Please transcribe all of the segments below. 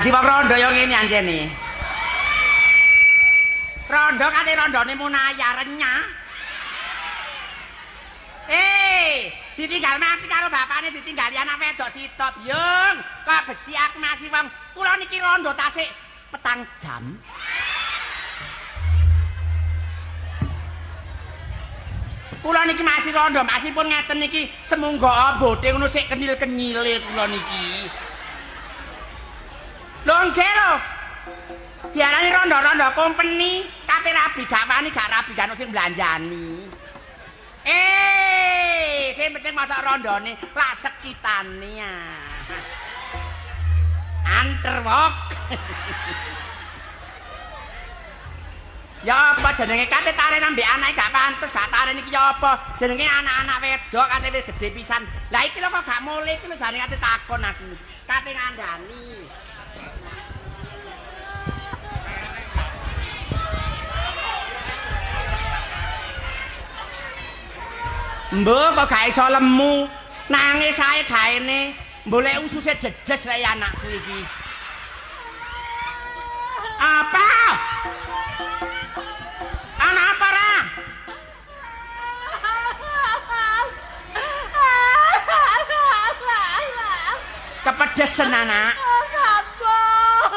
Dadi wong rondo yo ngene anjene. Rondo kate rondone munaya renyah. Ditinggal mati karo bapakne ditinggali anak wedok sitop. Yung, kok beci aku masih wong kula niki rondo tasik petang jam. Kula niki masih rondo, masih pun ngeten niki semungga bote ngono sik kenyil-kenyile kula niki. Lho nggih lho. Diarani rondo-rondo company, kate rabi gak wani gak rabi gak ono sing belanjani. Sing penting masak rondone lak sekitane ya. Anter wok. Ya apa jenenge kate taren ambek anake gak pantes, gak taren iki ya apa? Jenenge anak-anak wedok kate wis gedhe pisan. Lah iki lho kok gak mulih iki lho jane kate takon aku. Kate ngandani. Mbok kok gak iso lemu. Nangis ae gaene. Mbolek ususe dedes rek anakku iki. Apa? Anak apa ra? Kepedesen anak.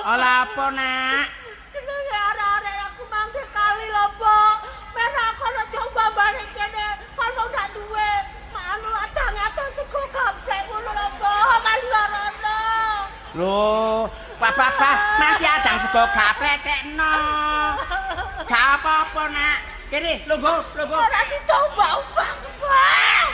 Ola apa nak? Jenenge arek-arek aku mangke kali lho, Mbok. Men aku nek coba balik kene kalau ndak duwe anu adang-adang sego gaplek ngono lho, Mbok. Kali rono. Loh, Pak masih adang sego gaplek tekno. Gak apa-apa nak. Kene, lungguh. Ora sida ubah-ubah, Mbok.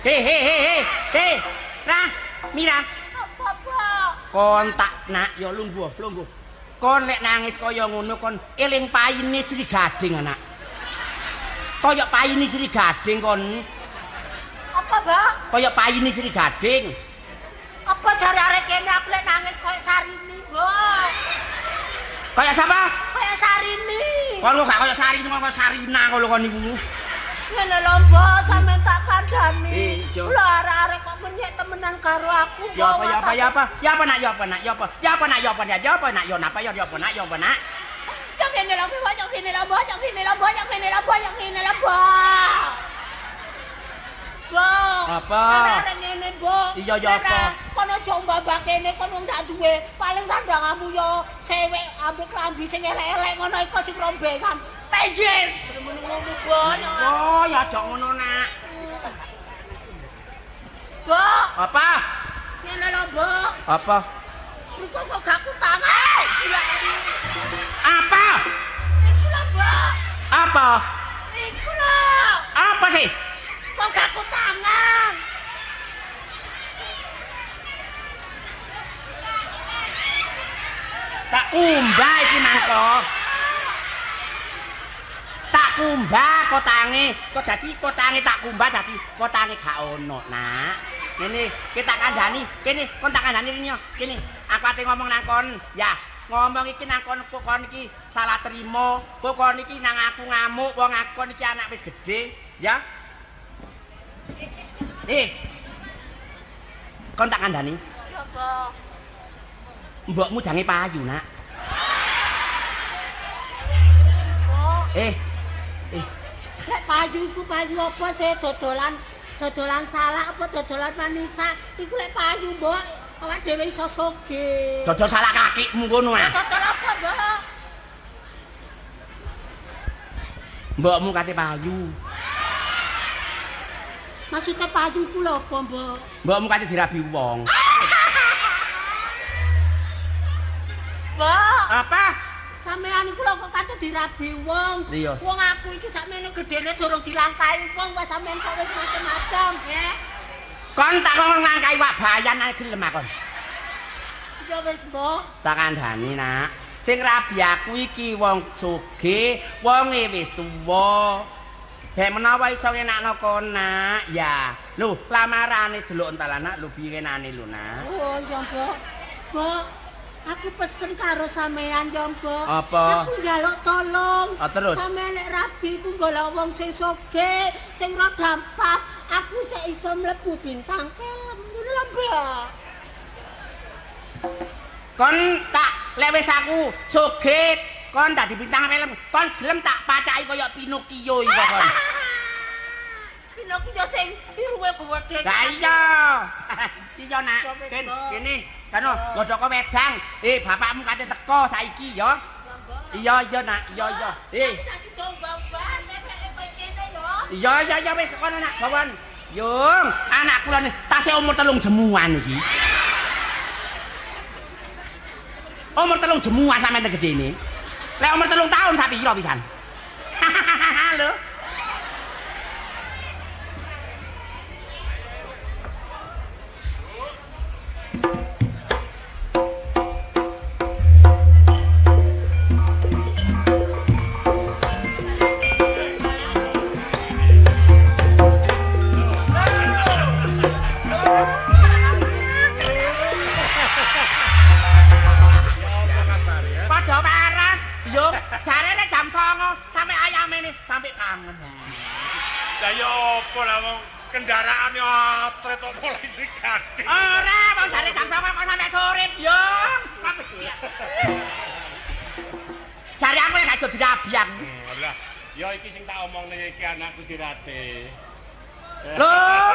Hei, Rah, Mira. Apa, Mbok? Kon tak nak ya lungguh. Kon lek nangis kaya ngono kon eling paine Sri Gading anak. Kaya paine Sri Gading kon. Apa, Mbok? Kaya paine Sri Gading. Apa jare arek kene aku lek nangis koyo Sarini, Mbok. Kaya sapa? Kaya Sarini. Kon gak kaya Sarini, kaya Sarina ngono kon niku. Ngene lho, Mbok, sampean tak kandhani. Iya. Lho arek-arek kok menyek temenan karo aku, Mbok. Ya apa nak? Ya nak. Yang kene lho, Mbok, yang kene lho, Mbok. Mbok. Apa? Arek ngene, Mbok. Iya, ya apa? Kono coba mbak kene kono ndak duwe. Paling sandanganmu yo sewek ambek klambi sing elek-elek ngono iku sing rombengan. Tenjen. Muni ngono, Mbok. Oh, ya aja ngono nak. Mbok. Apa? Ngene lho, Mbok. Apa? Engko kok gak kutangan. Apa? Iku lho, Mbok. Apa? Iku lho. Apa sih? Kok gak kutangan. Tak kumbah iki mangko. Tak kumbah kotange. Kok dadi kotange tak kumbah dadi kotange gak ono, Nak. Ngene, kita kandhani. Kene, kon tak kandhani rene yo. Kene, aku ate ngomong nang kon. Ya, ngomong iki nang kon iki salah terima. Kon iki nang aku ngamuk, wong aku iki anak wis gedhe, ya. Kon tak kandhani. Coba. Mbokmu jange payu, Nak. Lek payu iku payu apa sih dodolan salak apa dodolan manisa iku lek payu, Mbok. Awak dhewe iso soge. Dodol salah kakimu ngono ah. Dodol apa, Mbok? Mbokmu kate payu. Maksudnya payu iku lho apa, Mbok? Mbokmu kate dirabi wong. Mbok, Apa? sampean iku lho kok kate dirabi wong. Iya. Wong aku iki sakmene gedene durung dilangkai wong wis sampean kok wis macem-macem, nggih. Kon tak ngomong langkai wak bayan ae gelem akon. Ya wis, Mbok. Tak kandhani, Nak. Sing rabi aku iki wong sugih, wonge wis tuwa. Bek menawa iso ngenakno kon, Nak. Ya. Lho, lamarane delok ental anak lho biyenane lho, Nak. Oh, iya, Mbok. Mbok, Aku pesen karo sampean yo, Mbok. Apa? Aku njaluk tolong. Terus? Sampeyan nek rabi ku golek wong sing sugih, sing ora dampak, aku sik iso mlebu bintang film. Ngono lho, Mbok. Kon tak lek wis aku sugih, kon dadi bintang film. Kon gelem tak pacaki kaya Pinocchio iki kon. Pinocchio sing iruwe gedhe. Lah iya. Iya nak. Kene kano godhoko wedang. Bapakmu kate teko saiki ya. Iya nak, iya. Iya wis kono nak bawon. Yung, anak kula nih tasih umur 3 jemuan iki. Umur 3 jemuan sampeyan gedene. Lek umur 3 tahun sak pira pisan? Halo. Lah ya apa lah wong kendaraane atret kok mulai diganti. Ora, wong jare jam 9 kok sampe sore, yo. Jare aku gak iso dirabiang. Lah, ya iki sing tak omongne iki anakku Sirate. Loh,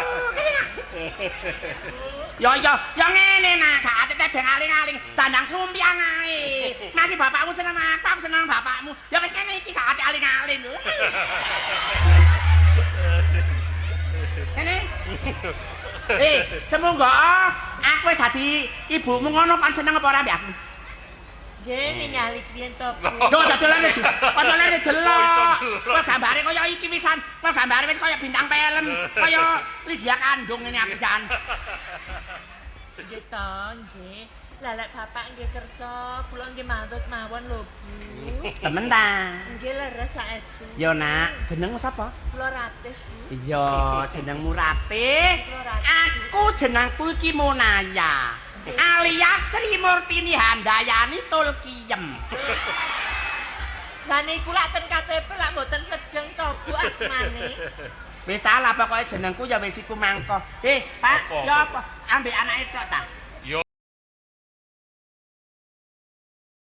yo ngene nak, gak ate tebeng aling-aling, dandang sumpiang ae. Ngasih bapakmu seneng aku seneng bapakmu. Ya wis kene iki gak ate aling-aling. Kene. Semoga aku wis dadi ibumu ngono kan seneng apa ora mbek aku? Nggih, ningali kliyen to, Bu. Yo dadolane delok. Kok gambare kaya iki pisan. Kok gambare wis kaya bintang film, kaya Lydia Kandung ngene aku pisan. Nggih to, nggih. Lah lek bapak nggih kersa, kula nggih mantut mawon lho, Bu. Temen ta? Nggih leres saestu. Yo nak, jenengmu sapa? Kula Ratih, Bu. Iya, jenengmu Ratih. Aku jenengku iki Munaya. Alias Sri Murtini Handayani Tulkiem. Lah niku lak ten KTP lak mboten sedeng to, Bu asmane. Wis ta lah pokoke jenengku ya wis iku mangko. Pak, Apa? ya apa? Ambek anake tok ta?